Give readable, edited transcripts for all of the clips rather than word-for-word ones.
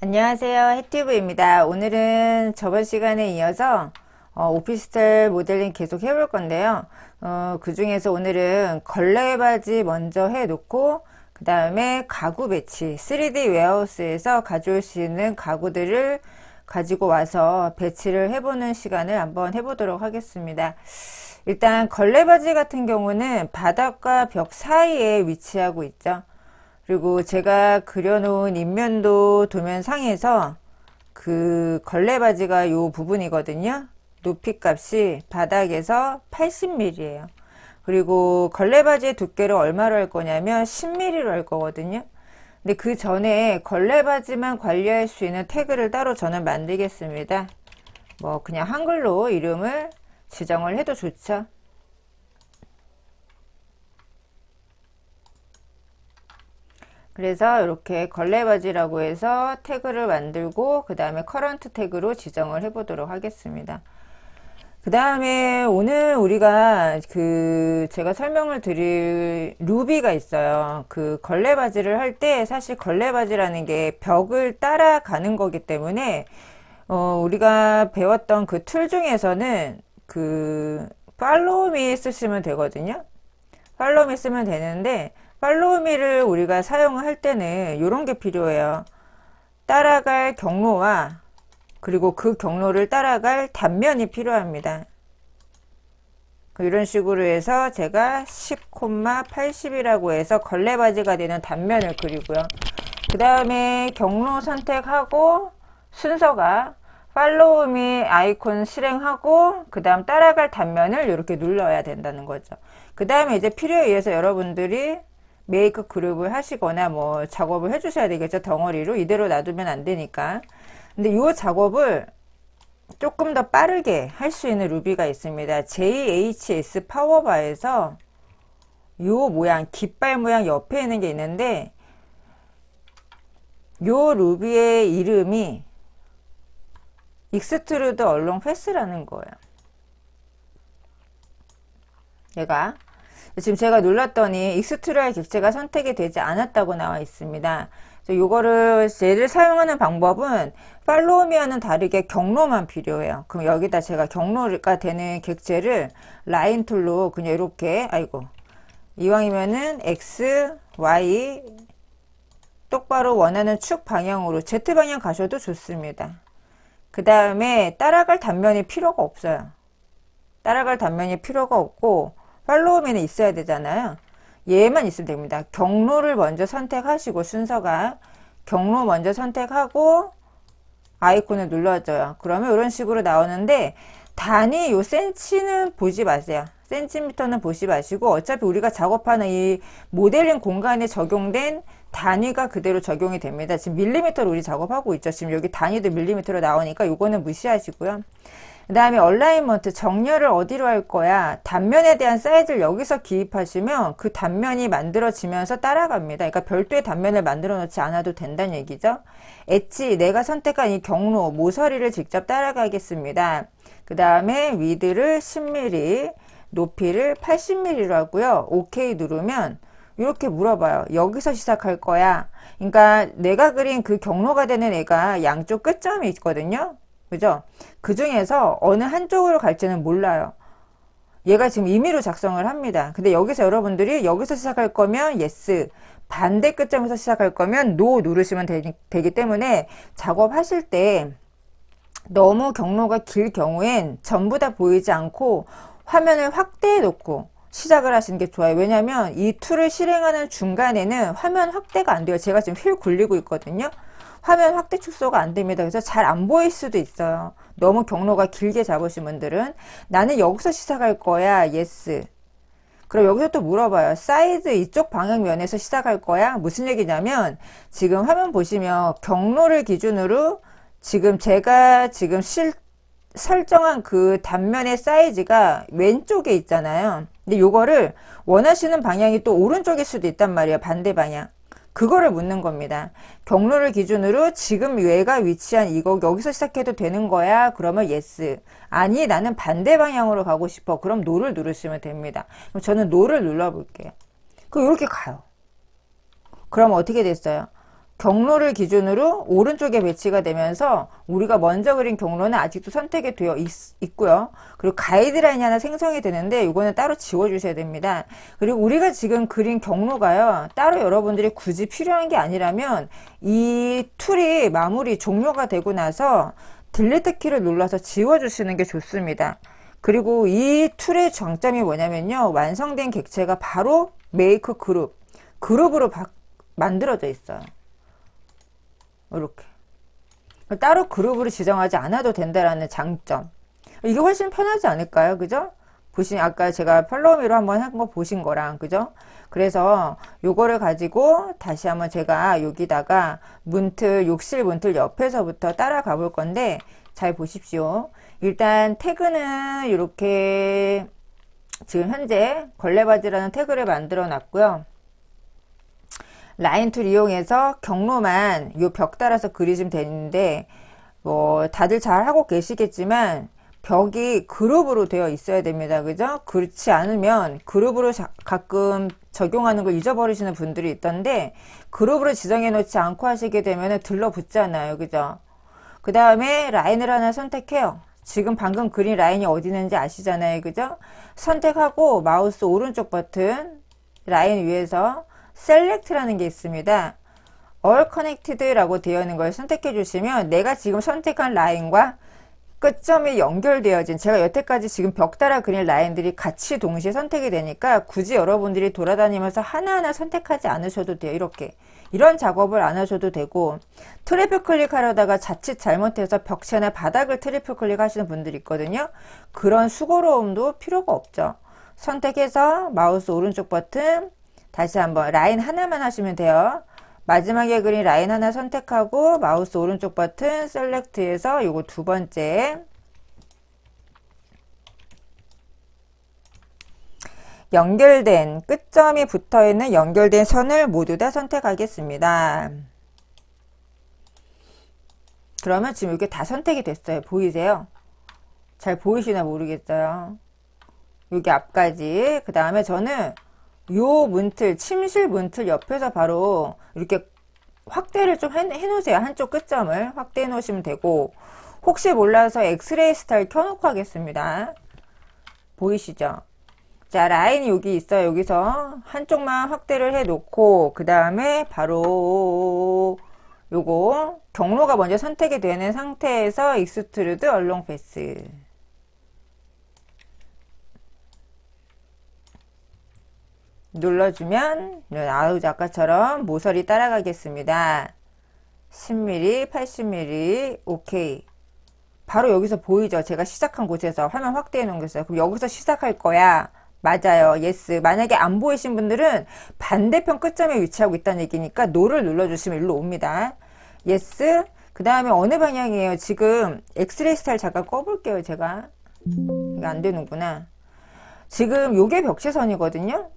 안녕하세요, 해튜브입니다. 오늘은 저번 시간에 이어서 오피스텔 모델링 계속 해볼 건데요. 그 중에서 오늘은 걸레 바지 먼저 해놓고 그 다음에 가구 배치 3D 웨어하우스에서 가져올 수 있는 가구들을 가지고 와서 배치를 해보는 시간을 한번 해보도록 하겠습니다. 일단 걸레 바지 같은 경우는 바닥과 벽 사이에 위치하고 있죠. 그리고 제가 그려놓은 인면도 도면상에서 그 걸레 바지가 요 부분이거든요. 높이 값이 바닥에서 80mm예요. 그리고 걸레 바지의 두께를 얼마로 할 거냐면 10mm로 할 거거든요. 근데 그 전에 걸레 바지만 관리할 수 있는 태그를 따로 저는 만들겠습니다. 뭐 그냥 한글로 이름을 지정을 해도 좋죠. 그래서 이렇게 걸레 바지라고 해서 태그를 만들고 그 다음에 커런트 태그로 지정을 해 보도록 하겠습니다. 그 다음에 오늘 우리가 제가 설명을 드릴 루비가 있어요. 그 걸레 바지를 할 때 사실 걸레 바지라는 게 벽을 따라가는 거기 때문에 우리가 배웠던 그 툴 중에서는 그 팔로우 미 쓰시면 되거든요. 팔로우 미 쓰면 되는데 팔로우 미를 우리가 사용할 때는 이런 게 필요해요. 따라갈 경로와 그리고 그 경로를 따라갈 단면이 필요합니다. 이런 식으로 해서 제가 10,80이라고 해서 걸레 바지가 되는 단면을 그리고요. 그 다음에 경로 선택하고 순서가 팔로우 미 아이콘 실행하고 그 다음 따라갈 단면을 이렇게 눌러야 된다는 거죠. 그 다음에 이제 필요에 의해서 여러분들이 메이크 그룹을 하시거나 뭐 작업을 해 주셔야 되겠죠. 덩어리로 이대로 놔두면 안 되니까. 근데 이 작업을 조금 더 빠르게 할 수 있는 루비가 있습니다. JHS 파워바에서 요 모양, 깃발 모양 옆에 있는 게 있는데 요 루비의 이름이 익스트루드 얼롱 패스라는 거예요. 얘가 지금 제가 눌렀더니 익스트루드 객체가 선택이 되지 않았다고 나와 있습니다. 요거를 얘를 사용하는 방법은 팔로우미와는 다르게 경로만 필요해요. 그럼 여기다 제가 경로가 되는 객체를 라인 툴로 그냥 이렇게 이왕이면은 X, Y 똑바로 원하는 축 방향으로 Z 방향 가셔도 좋습니다. 그 다음에 따라갈 단면이 필요가 없어요. 따라갈 단면이 필요가 없고 팔로우미는 있어야 되잖아요. 얘만 있으면 됩니다. 경로를 먼저 선택하시고 순서가 경로 먼저 선택하고 아이콘을 눌러줘요. 그러면 이런 식으로 나오는데 단위 요 센치는 보지 마세요. 센티미터는 보지 마시고 어차피 우리가 작업하는 이 모델링 공간에 적용된 단위가 그대로 적용이 됩니다. 지금 밀리미터로 우리 작업하고 있죠. 지금 여기 단위도 밀리미터로 나오니까 요거는 무시하시고요. 그 다음에 얼라인먼트 정렬을 어디로 할 거야. 단면에 대한 사이즈를 여기서 기입하시면 그 단면이 만들어지면서 따라갑니다. 그러니까 별도의 단면을 만들어 놓지 않아도 된다는 얘기죠. 엣지 내가 선택한 이 경로 모서리를 직접 따라가겠습니다. 그 다음에 위드를 10mm 높이를 80mm로 하고요. OK 누르면 이렇게 물어봐요. 여기서 시작할 거야. 그러니까 내가 그린 그 경로가 되는 애가 양쪽 끝점이 있거든요. 그죠? 그 중에서 어느 한쪽으로 갈지는 몰라요. 얘가 지금 임의로 작성을 합니다. 근데 여기서 여러분들이 여기서 시작할 거면 yes, 반대 끝점에서 시작할 거면 no 누르시면 되기 때문에 작업하실 때 너무 경로가 길 경우엔 전부 다 보이지 않고 화면을 확대해 놓고 시작을 하시는 게 좋아요. 왜냐하면 이 툴을 실행하는 중간에는 화면 확대가 안 돼요. 제가 지금 휠 굴리고 있거든요. 화면 확대 축소가 안 됩니다. 그래서 잘 안 보일 수도 있어요. 너무 경로가 길게 잡으신 분들은 나는 여기서 시작할 거야. yes. 그럼 여기서 또 물어봐요. 사이드 이쪽 방향면에서 시작할 거야? 무슨 얘기냐면 지금 화면 보시면 경로를 기준으로 지금 제가 지금 설정한 그 단면의 사이즈가 왼쪽에 있잖아요. 근데 요거를 원하시는 방향이 또 오른쪽일 수도 있단 말이에요. 반대 방향. 그거를 묻는 겁니다. 경로를 기준으로 지금 얘가 위치한 이거 여기서 시작해도 되는 거야? 그러면 yes. 아니 나는 반대 방향으로 가고 싶어. 그럼 no를 누르시면 됩니다. 그럼 저는 no를 눌러 볼게요. 그럼 이렇게 가요. 그럼 어떻게 됐어요? 경로를 기준으로 오른쪽에 배치가 되면서 우리가 먼저 그린 경로는 아직도 선택이 되어 있고요. 그리고 가이드라인이 하나 생성이 되는데 이거는 따로 지워 주셔야 됩니다. 그리고 우리가 지금 그린 경로가요, 따로 여러분들이 굳이 필요한 게 아니라면 이 툴이 마무리 종료가 되고 나서 딜리트 키를 눌러서 지워 주시는 게 좋습니다. 그리고 이 툴의 장점이 뭐냐면요, 완성된 객체가 바로 메이크 그룹으로 만들어져 있어요. 이렇게 따로 그룹으로 지정하지 않아도 된다라는 장점. 이게 훨씬 편하지 않을까요? 그죠? 아까 제가 팔로우미로 한번 한 거 보신 거랑, 그죠? 그래서 요거를 가지고 다시 한번 제가 여기다가 욕실 문틀 옆에서부터 따라가 볼 건데, 잘 보십시오. 일단 태그는 이렇게 지금 현재 걸레바지라는 태그를 만들어 놨고요. 라인 툴 이용해서 경로만 요 벽 따라서 그리시면 되는데, 뭐 다들 잘 하고 계시겠지만 벽이 그룹으로 되어 있어야 됩니다. 그죠? 그렇지 않으면 그룹으로 가끔 적용하는 걸 잊어버리시는 분들이 있던데, 그룹으로 지정해 놓지 않고 하시게 되면 들러붙잖아요. 그죠? 그 다음에 라인을 하나 선택해요. 지금 방금 그린 라인이 어디 있는지 아시잖아요. 그죠? 선택하고 마우스 오른쪽 버튼 라인 위에서 셀렉트라는 게 있습니다. All Connected라고 되어 있는 걸 선택해 주시면 내가 지금 선택한 라인과 끝점이 연결되어진, 제가 여태까지 지금 벽 따라 그린 라인들이 같이 동시에 선택이 되니까 굳이 여러분들이 돌아다니면서 하나하나 선택하지 않으셔도 돼요. 이런 작업을 안 하셔도 되고, 트리플 클릭하려다가 자칫 잘못해서 벽체나 바닥을 트리플 클릭하시는 분들이 있거든요. 그런 수고로움도 필요가 없죠. 선택해서 마우스 오른쪽 버튼 다시 한번 라인 하나만 하시면 돼요. 마지막에 그린 라인 하나 선택하고 마우스 오른쪽 버튼 셀렉트해서 요거 두 번째 연결된 끝점이 붙어있는 연결된 선을 모두 다 선택하겠습니다. 그러면 지금 이렇게 다 선택이 됐어요. 보이세요? 잘 보이시나 모르겠어요. 여기 앞까지. 그 다음에 저는 요 문틀, 침실 문틀 옆에서 바로 이렇게 확대를 좀 해놓으세요. 한쪽 끝점을 확대해 놓으시면 되고, 혹시 몰라서 엑스레이 스타일 켜놓고 하겠습니다. 보이시죠? 자, 라인이 여기 있어요. 여기서 한쪽만 확대를 해 놓고, 그 다음에 바로 요거 경로가 먼저 선택이 되는 상태에서 익스트루드 얼롱 패스 눌러주면 아까처럼 모서리 따라가겠습니다. 10mm, 80mm, 오케이. 바로 여기서 보이죠? 제가 시작한 곳에서 화면 확대해 놓은 게 있어요. 그럼 여기서 시작할 거야. 맞아요. 예스. 만약에 안 보이신 분들은 반대편 끝점에 위치하고 있다는 얘기니까 노를 눌러주시면 일로 옵니다. 예스. 그 다음에 어느 방향이에요? 지금 엑스레이 스타일 잠깐 꺼볼게요. 제가. 이게 안 되는구나. 지금 요게 벽시선이거든요.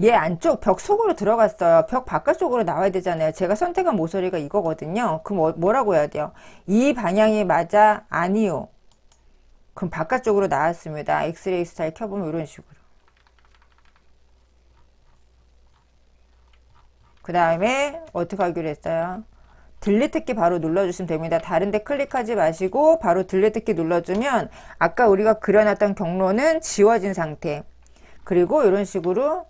얘 안쪽 벽 속으로 들어갔어요. 벽 바깥쪽으로 나와야 되잖아요. 제가 선택한 모서리가 이거거든요. 그럼 뭐라고 해야 돼요? 이 방향이 맞아? 아니요. 그럼 바깥쪽으로 나왔습니다. 엑스레이 스타일 켜보면 이런 식으로. 그 다음에 어떻게 하기로 했어요? 딜리트 키 바로 눌러주시면 됩니다. 다른 데 클릭하지 마시고 바로 딜리트 키 눌러주면 아까 우리가 그려놨던 경로는 지워진 상태. 그리고 이런 식으로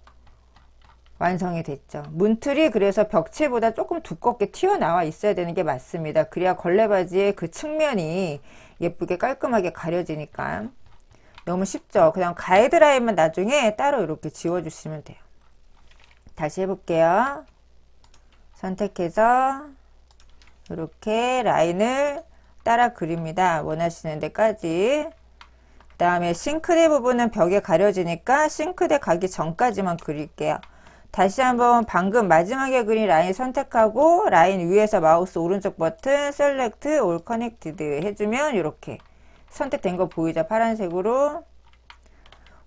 완성이 됐죠. 문틀이 그래서 벽체보다 조금 두껍게 튀어나와 있어야 되는 게 맞습니다. 그래야 걸레바지의 그 측면이 예쁘게 깔끔하게 가려지니까. 너무 쉽죠. 그냥 가이드라인만 나중에 따로 이렇게 지워주시면 돼요. 다시 해볼게요. 선택해서 이렇게 라인을 따라 그립니다. 원하시는 데까지. 그 다음에 싱크대 부분은 벽에 가려지니까 싱크대 가기 전까지만 그릴게요. 다시 한번 방금 마지막에 그린 라인 선택하고 라인 위에서 마우스 오른쪽 버튼 셀렉트 올 커넥티드 해주면 이렇게 선택된 거 보이죠? 파란색으로.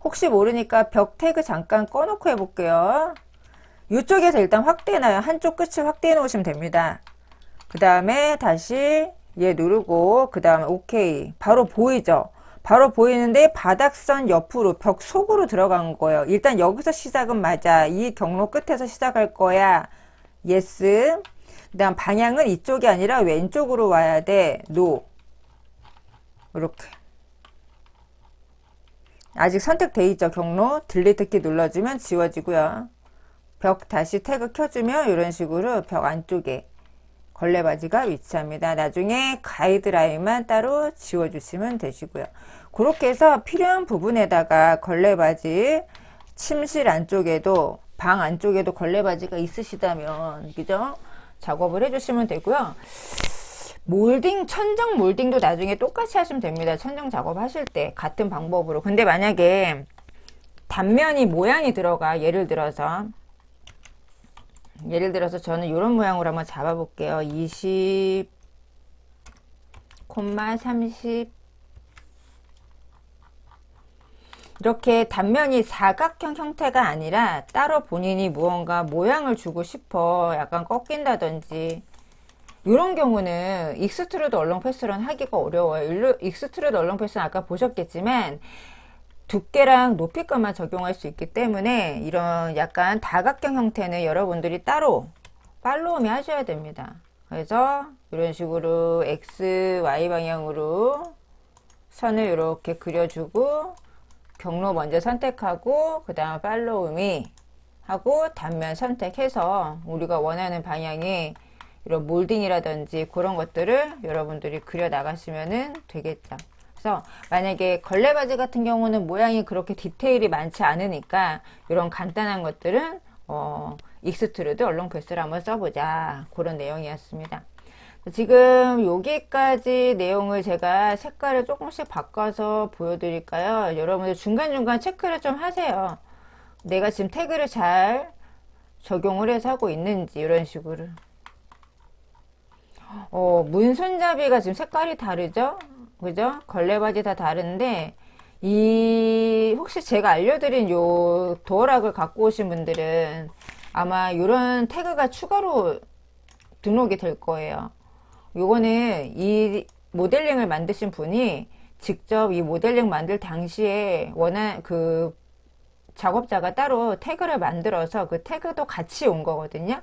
혹시 모르니까 벽 태그 잠깐 꺼놓고 해볼게요. 이쪽에서 일단 확대해놔요. 한쪽 끝을 확대해 놓으시면 됩니다. 그 다음에 다시 얘 누르고 그 다음에 오케이. 바로 보이죠? 바로 보이는데 바닥선 옆으로 벽 속으로 들어간 거예요. 일단 여기서 시작은 맞아. 이 경로 끝에서 시작할 거야. 예스. 그 다음 방향은 이쪽이 아니라 왼쪽으로 와야 돼. 노. 이렇게. 아직 선택돼 있죠. 경로. 딜리트 키 눌러주면 지워지고요. 벽 다시 태그 켜주면 이런 식으로 벽 안쪽에 걸레바지가 위치합니다. 나중에 가이드라인만 따로 지워주시면 되시고요. 그렇게 해서 필요한 부분에다가 걸레바지, 침실 안쪽에도, 방 안쪽에도 걸레바지가 있으시다면, 그죠? 작업을 해주시면 되고요. 몰딩, 천정 몰딩도 나중에 똑같이 하시면 됩니다. 천정 작업 하실 때 같은 방법으로. 근데 만약에 단면이 모양이 들어가, 예를 들어서 저는 이런 모양으로 한번 잡아 볼게요. 20, 30 이렇게 단면이 사각형 형태가 아니라 따로 본인이 무언가 모양을 주고 싶어, 약간 꺾인다든지 이런 경우는 익스트루드 얼렁 패스는 하기가 어려워요. 익스트루드 얼렁 패스는 아까 보셨겠지만 두께랑 높이감만 적용할 수 있기 때문에 이런 약간 다각형 형태는 여러분들이 따로 팔로우미 하셔야 됩니다. 그래서 이런 식으로 X, Y 방향으로 선을 이렇게 그려주고 경로 먼저 선택하고 그 다음 팔로우미 하고 단면 선택해서 우리가 원하는 방향에 이런 몰딩이라든지 그런 것들을 여러분들이 그려 나가시면 되겠죠. 그래서 만약에 걸레바지 같은 경우는 모양이 그렇게 디테일이 많지 않으니까 이런 간단한 것들은 익스트루드 얼렁 패스를 한번 써보자, 그런 내용이었습니다. 지금 여기까지 내용을 제가 색깔을 조금씩 바꿔서 보여드릴까요? 여러분들 중간중간 체크를 좀 하세요. 내가 지금 태그를 잘 적용을 해서 하고 있는지. 이런 식으로 문손잡이가 지금 색깔이 다르죠? 그죠? 걸레바지 다 다른데 혹시 제가 알려드린 요 도어락을 갖고 오신 분들은 아마 이런 태그가 추가로 등록이 될 거예요. 요거는 이 모델링을 만드신 분이 직접 이 모델링 만들 당시에 그 작업자가 따로 태그를 만들어서 그 태그도 같이 온 거거든요.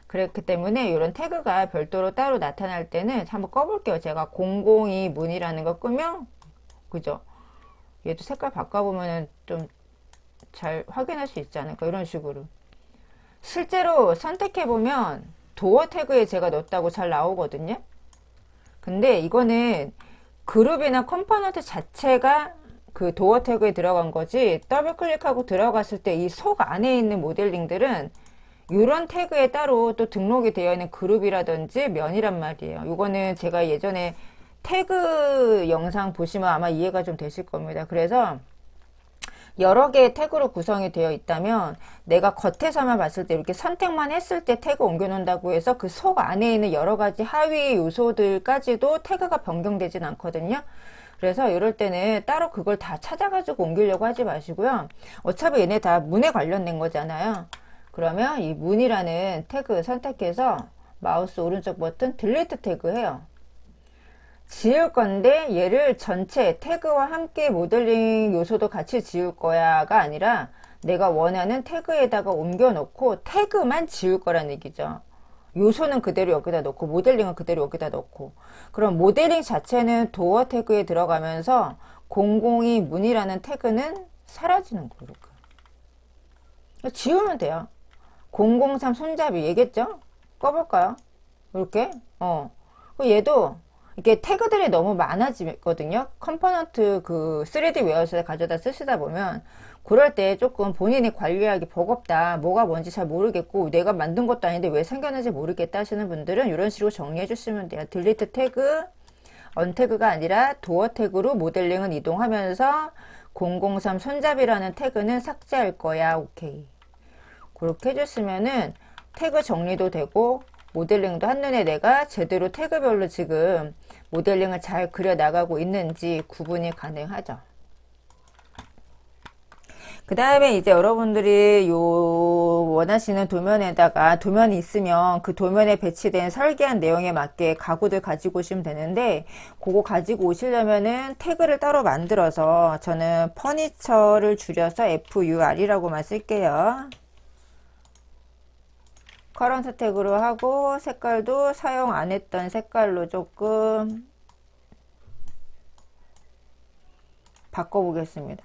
그렇기 때문에 이런 태그가 별도로 따로 나타날 때는 한번 꺼볼게요. 제가 002 문이라는 거 끄면, 그죠? 얘도 색깔 바꿔보면 좀 잘 확인할 수 있지 않을까? 이런 식으로. 실제로 선택해보면 도어 태그에 제가 넣었다고 잘 나오거든요. 근데 이거는 그룹이나 컴포넌트 자체가 그 도어 태그에 들어간 거지, 더블 클릭하고 들어갔을 때 이 속 안에 있는 모델링들은 이런 태그에 따로 또 등록이 되어 있는 그룹이라든지 면이란 말이에요. 이거는 제가 예전에 태그 영상 보시면 아마 이해가 좀 되실 겁니다. 그래서 여러 개의 태그로 구성이 되어 있다면 내가 겉에서만 봤을 때 이렇게 선택만 했을 때 태그 옮겨 놓는다고 해서 그 속 안에 있는 여러 가지 하위 요소들까지도 태그가 변경되진 않거든요. 그래서 이럴 때는 따로 그걸 다 찾아가지고 옮기려고 하지 마시고요. 어차피 얘네 다 문에 관련된 거잖아요. 그러면 이 문이라는 태그 선택해서 마우스 오른쪽 버튼 딜리트 태그 해요. 지울 건데 얘를 전체 태그와 함께 모델링 요소도 같이 지울 거야가 아니라 내가 원하는 태그에다가 옮겨 놓고 태그만 지울 거란 얘기죠. 요소는 그대로 여기다 넣고 모델링은 그대로 여기다 넣고, 그럼 모델링 자체는 도어 태그에 들어가면서 002 문이라는 태그는 사라지는 거예요. 지우면 돼요. 003 손잡이 얘기했죠? 꺼볼까요? 이렇게 얘도 이게 태그들이 너무 많아지거든요. 컴포넌트 그 3D 웨어스에 가져다 쓰시다 보면 그럴 때 조금 본인이 관리하기 버겁다, 뭐가 뭔지 잘 모르겠고 내가 만든 것도 아닌데 왜 생겼는지 모르겠다 하시는 분들은 이런 식으로 정리해 주시면 돼요. 딜리트 태그, 언태그가 아니라 도어 태그로 모델링은 이동하면서 003 손잡이라는 태그는 삭제할 거야. 오케이. 그렇게 해주시면은 태그 정리도 되고 모델링도 한눈에 내가 제대로 태그별로 지금 모델링을 잘 그려 나가고 있는지 구분이 가능하죠. 그 다음에 이제 여러분들이 원하시는 도면에다가 도면이 있으면 그 도면에 배치된 설계한 내용에 맞게 가구들 가지고 오시면 되는데, 그거 가지고 오시려면은 태그를 따로 만들어서 저는 퍼니처를 줄여서 FUR이라고만 쓸게요. 커런트 택으로 하고 색깔도 사용 안 했던 색깔로 조금 바꿔보겠습니다.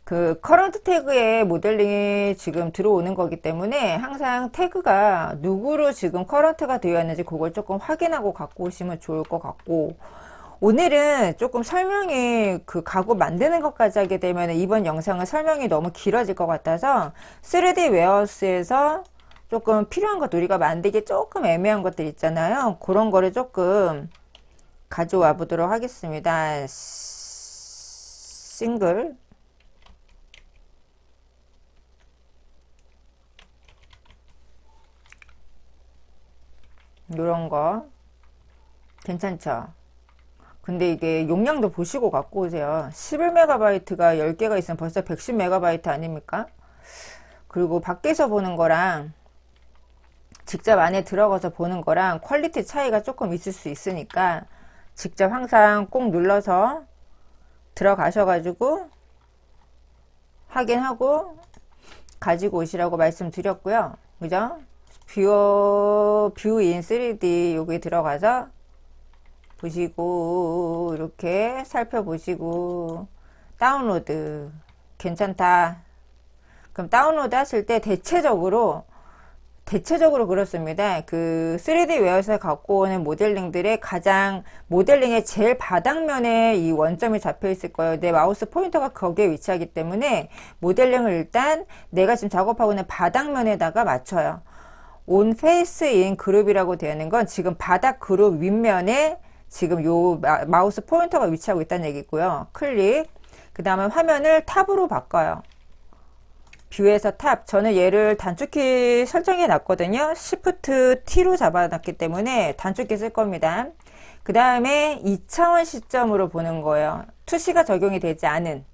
그 커런트 태그에 모델링이 지금 들어오는 거기 때문에 항상 태그가 누구로 지금 커런트가 되어 있는지 그걸 조금 확인하고 갖고 오시면 좋을 것 같고, 오늘은 조금 설명이 그 가구 만드는 것까지 하게 되면 이번 영상은 설명이 너무 길어질 것 같아서 3D 웨어하우스에서 조금 필요한 것, 우리가 만들기 조금 애매한 것들 있잖아요. 그런 거를 조금 가져와 보도록 하겠습니다. 싱글 이런 거 괜찮죠? 근데 이게 용량도 보시고 갖고 오세요. 11MB가 10개가 있으면 벌써 110MB 아닙니까? 그리고 밖에서 보는 거랑 직접 안에 들어가서 보는 거랑 퀄리티 차이가 조금 있을 수 있으니까 직접 항상 꼭 눌러서 들어가셔가지고 확인하고 가지고 오시라고 말씀드렸고요. 그죠? 뷰 인 3D 여기 들어가서 보시고 이렇게 살펴보시고 다운로드 괜찮다. 그럼 다운로드 하실 때 대체적으로 그렇습니다. 그 3D 웨어에서 갖고 오는 모델링들의 가장 모델링의 제일 바닥면에 이 원점이 잡혀 있을 거예요. 내 마우스 포인터가 거기에 위치하기 때문에 모델링을 일단 내가 지금 작업하고 있는 바닥면에다가 맞춰요. 온 페이스 인 그룹이라고 되어 있는 건 지금 바닥 그룹 윗면에 지금 요 마우스 포인터가 위치하고 있다는 얘기고요. 클릭. 그 다음에 화면을 탑으로 바꿔요. 뷰에서 탑. 저는 얘를 단축키 설정해 놨거든요. Shift T로 잡아놨기 때문에 단축키 쓸 겁니다. 그 다음에 2차원 시점으로 보는 거예요. 투시가 적용이 되지 않은.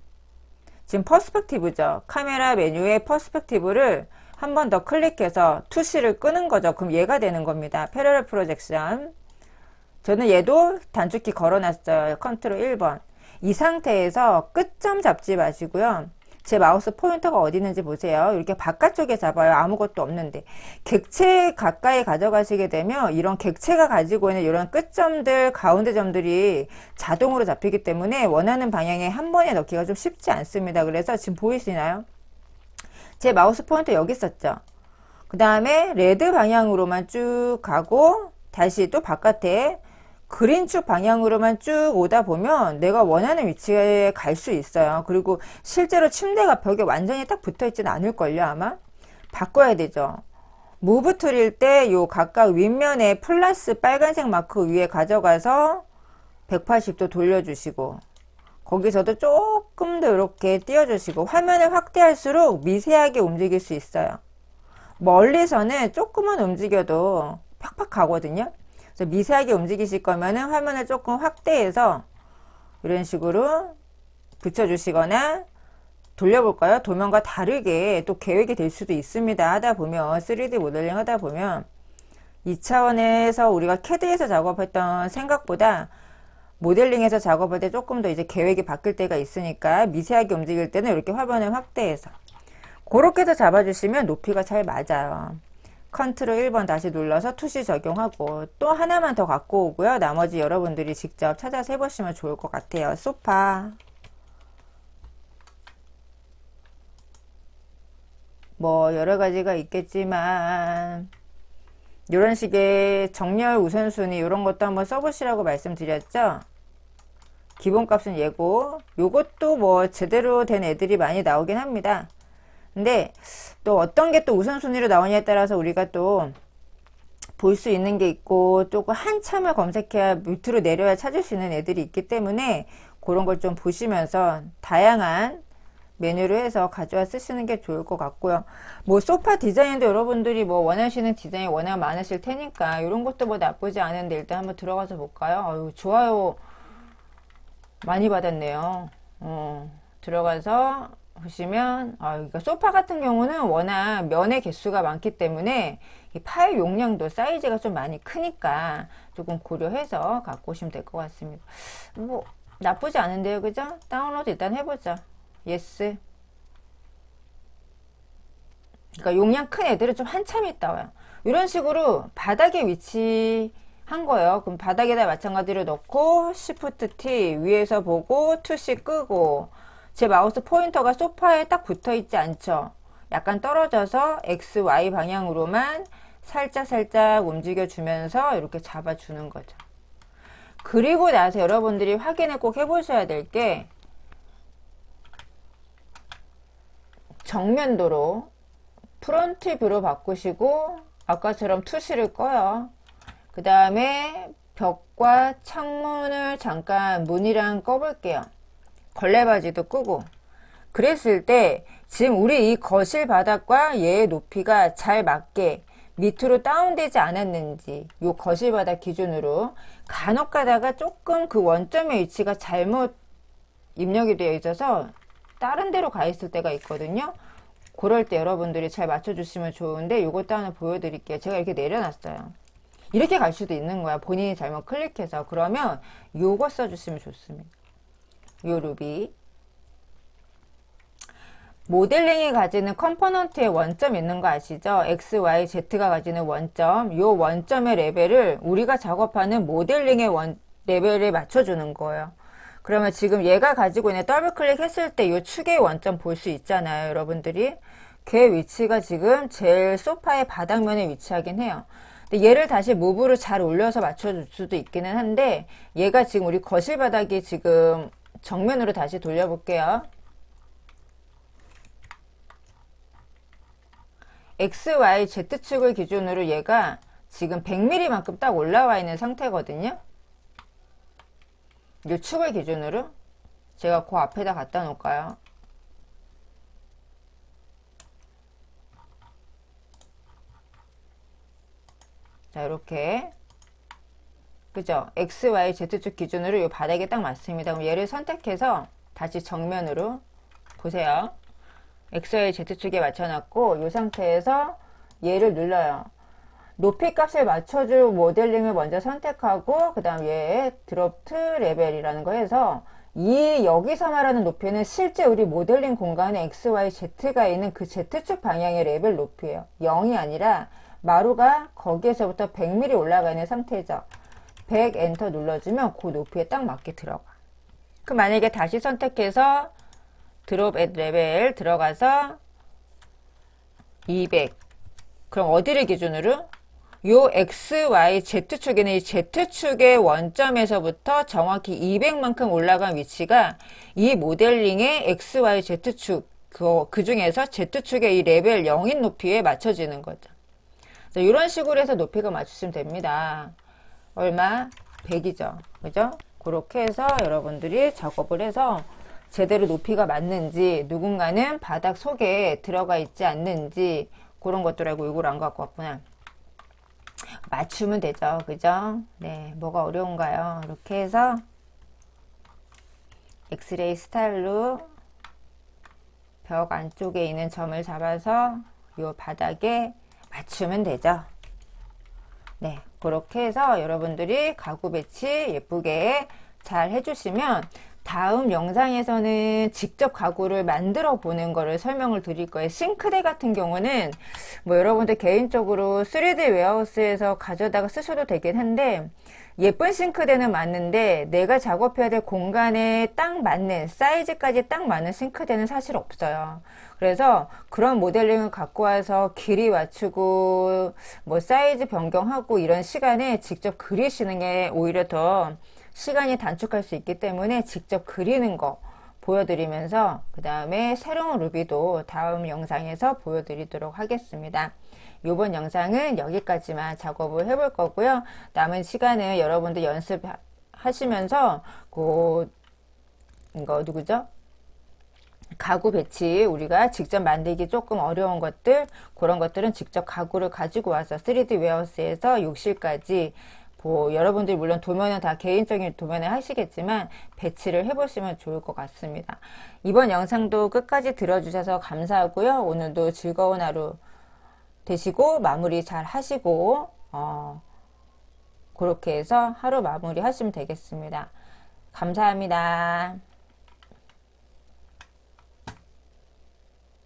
지금 퍼스펙티브죠. 카메라 메뉴의 퍼스펙티브를 한 번 더 클릭해서 투시를 끄는 거죠. 그럼 얘가 되는 겁니다. 패러럴 프로젝션. 저는 얘도 단축키 걸어놨어요. 컨트롤 1번. 이 상태에서 끝점 잡지 마시고요. 제 마우스 포인터가 어디 있는지 보세요. 이렇게 바깥쪽에 잡아요. 아무것도 없는데. 객체 가까이 가져가시게 되면 이런 객체가 가지고 있는 이런 끝점들, 가운데 점들이 자동으로 잡히기 때문에 원하는 방향에 한 번에 넣기가 좀 쉽지 않습니다. 그래서 지금 보이시나요? 제 마우스 포인터 여기 있었죠. 그 다음에 레드 방향으로만 쭉 가고 다시 또 바깥에 그린축 방향으로만 쭉 오다 보면 내가 원하는 위치에 갈 수 있어요. 그리고 실제로 침대가 벽에 완전히 딱 붙어 있지는 않을걸요, 아마? 바꿔야 되죠. 무브 툴일 때 요 각각 윗면에 플러스 빨간색 마크 위에 가져가서 180도 돌려주시고 거기서도 조금 더 이렇게 띄워주시고 화면을 확대할수록 미세하게 움직일 수 있어요. 멀리서는 조금만 움직여도 팍팍 가거든요. 그래서 미세하게 움직이실 거면은 화면을 조금 확대해서 이런 식으로 붙여주시거나 돌려볼까요? 도면과 다르게 또 계획이 될 수도 있습니다. 하다 보면 3D 모델링 하다 보면 2차원에서 우리가 캐드에서 작업했던 생각보다 모델링에서 작업할 때 조금 더 이제 계획이 바뀔 때가 있으니까 미세하게 움직일 때는 이렇게 화면을 확대해서 그렇게 해서 잡아주시면 높이가 잘 맞아요. 컨트롤 1번 다시 눌러서 투시 적용하고 또 하나만 더 갖고 오고요. 나머지 여러분들이 직접 찾아서 해보시면 좋을 것 같아요. 소파 뭐 여러 가지가 있겠지만 이런 식의 정렬 우선순위 이런 것도 한번 써보시라고 말씀드렸죠. 기본값은 얘고 요것도 뭐 제대로 된 애들이 많이 나오긴 합니다. 근데 또 어떤 게 또 우선순위로 나오냐에 따라서 우리가 또 볼 수 있는 게 있고 조금 한참을 검색해야 밑으로 내려야 찾을 수 있는 애들이 있기 때문에 그런 걸 좀 보시면서 다양한 메뉴로 해서 가져와 쓰시는 게 좋을 것 같고요. 뭐 소파 디자인도 여러분들이 뭐 원하시는 디자인이 워낙 많으실 테니까 이런 것도 뭐 나쁘지 않은데 일단 한번 들어가서 볼까요? 아유, 좋아요 많이 받았네요. 들어가서 보시면 그러니까 소파 같은 경우는 워낙 면의 개수가 많기 때문에 이 파일 용량도 사이즈가 좀 많이 크니까 조금 고려해서 갖고 오시면 될 것 같습니다. 뭐 나쁘지 않은데요, 그죠? 다운로드 일단 해보자. 예스. 그러니까 용량 큰 애들은 좀 한참 있다 와요. 이런 식으로 바닥에 위치한 거예요. 그럼 바닥에다 마찬가지로 넣고 Shift T 위에서 보고 투시 끄고, 제 마우스 포인터가 소파에 딱 붙어 있지 않죠? 약간 떨어져서 XY 방향으로만 살짝 움직여 주면서 이렇게 잡아 주는 거죠. 그리고 나서 여러분들이 확인을 꼭 해보셔야 될 게, 정면도로 프론트 뷰로 바꾸시고 아까처럼 투시를 꺼요. 그 다음에 벽과 창문을 잠깐 문이랑 꺼볼게요. 걸레바지도 끄고. 그랬을 때 지금 우리 이 거실 바닥과 얘의 높이가 잘 맞게 밑으로 다운되지 않았는지, 요 거실 바닥 기준으로 간혹 가다가 조금 그 원점의 위치가 잘못 입력이 되어 있어서 다른 데로 가 있을 때가 있거든요. 그럴 때 여러분들이 잘 맞춰주시면 좋은데, 요것도 하나 보여드릴게요. 제가 이렇게 내려놨어요. 이렇게 갈 수도 있는 거야. 본인이 잘못 클릭해서. 그러면 요거 써주시면 좋습니다. 요 루비. 모델링이 가지는 컴포넌트의 원점 있는 거 아시죠? X, Y, Z가 가지는 원점. 요 원점의 레벨을 우리가 작업하는 모델링의 레벨에 맞춰주는 거예요. 그러면 지금 얘가 가지고 있는 더블 클릭했을 때 이 축의 원점 볼 수 있잖아요, 여러분들이. 걔 위치가 지금 제일 소파의 바닥면에 위치하긴 해요. 근데 얘를 다시 무브로 잘 올려서 맞춰줄 수도 있기는 한데, 얘가 지금 우리 거실 바닥이 지금 정면으로 다시 돌려볼게요. X, Y, Z축을 기준으로 얘가 지금 100mm만큼 딱 올라와 있는 상태거든요. 이 축을 기준으로 제가 그 앞에다 갖다 놓을까요? 자, 이렇게. 그죠? X, Y, Z축 기준으로 이 바닥에 딱 맞습니다. 그럼 얘를 선택해서 다시 정면으로 보세요. X, Y, Z축에 맞춰놨고, 이 상태에서 얘를 눌러요. 높이 값을 맞춰줄 모델링을 먼저 선택하고, 그 다음 얘의 드롭트 레벨이라는 거 해서, 이 여기서 말하는 높이는 실제 우리 모델링 공간에 X, Y, Z가 있는 그 Z축 방향의 레벨 높이에요. 0이 아니라 마루가 거기에서부터 100mm 올라가 있는 상태죠. 100 엔터 눌러주면 그 높이에 딱 맞게 들어가. 그럼 만약에 다시 선택해서 드롭 앳 레벨 들어가서 200. 그럼 어디를 기준으로? 요 X, Y, Z축에는 이 Z축의 원점에서부터 정확히 200만큼 올라간 위치가 이 모델링의 X, Y, Z축, 그 중에서 Z축의 이 레벨 0인 높이에 맞춰지는 거죠. 이런 식으로 해서 높이가 맞추시면 됩니다. 얼마? 100이죠. 그죠? 그렇게 해서 여러분들이 작업을 해서 제대로 높이가 맞는지, 누군가는 바닥 속에 들어가 있지 않는지, 그런 것들하고 이걸 안 갖고 왔구나. 맞추면 되죠. 그죠? 네. 뭐가 어려운가요? 이렇게 해서 엑스레이 스타일로 벽 안쪽에 있는 점을 잡아서 이 바닥에 맞추면 되죠. 네. 그렇게 해서 여러분들이 가구 배치 예쁘게 잘 해주시면, 다음 영상에서는 직접 가구를 만들어 보는 거를 설명을 드릴 거예요. 싱크대 같은 경우는 뭐 여러분들 개인적으로 3D 웨어하우스에서 가져다가 쓰셔도 되긴 한데, 예쁜 싱크대는 맞는데 내가 작업해야 될 공간에 딱 맞는 사이즈까지 딱 맞는 싱크대는 사실 없어요. 그래서 그런 모델링을 갖고 와서 길이 맞추고 뭐 사이즈 변경하고 이런 시간에 직접 그리시는 게 오히려 더 시간이 단축할 수 있기 때문에 직접 그리는 거 보여드리면서, 그 다음에 새로운 루비도 다음 영상에서 보여드리도록 하겠습니다. 이번 영상은 여기까지만 작업을 해볼 거고요. 남은 시간을 여러분들 연습하시면서 이거 누구죠? 가구 배치, 우리가 직접 만들기 조금 어려운 것들, 그런 것들은 직접 가구를 가지고 와서 3D 웨어하우스에서 욕실까지 여러분들이 물론 도면은 다 개인적인 도면에 하시겠지만 배치를 해보시면 좋을 것 같습니다. 이번 영상도 끝까지 들어주셔서 감사하고요. 오늘도 즐거운 하루 되시고 마무리 잘 하시고 그렇게 해서 하루 마무리 하시면 되겠습니다. 감사합니다.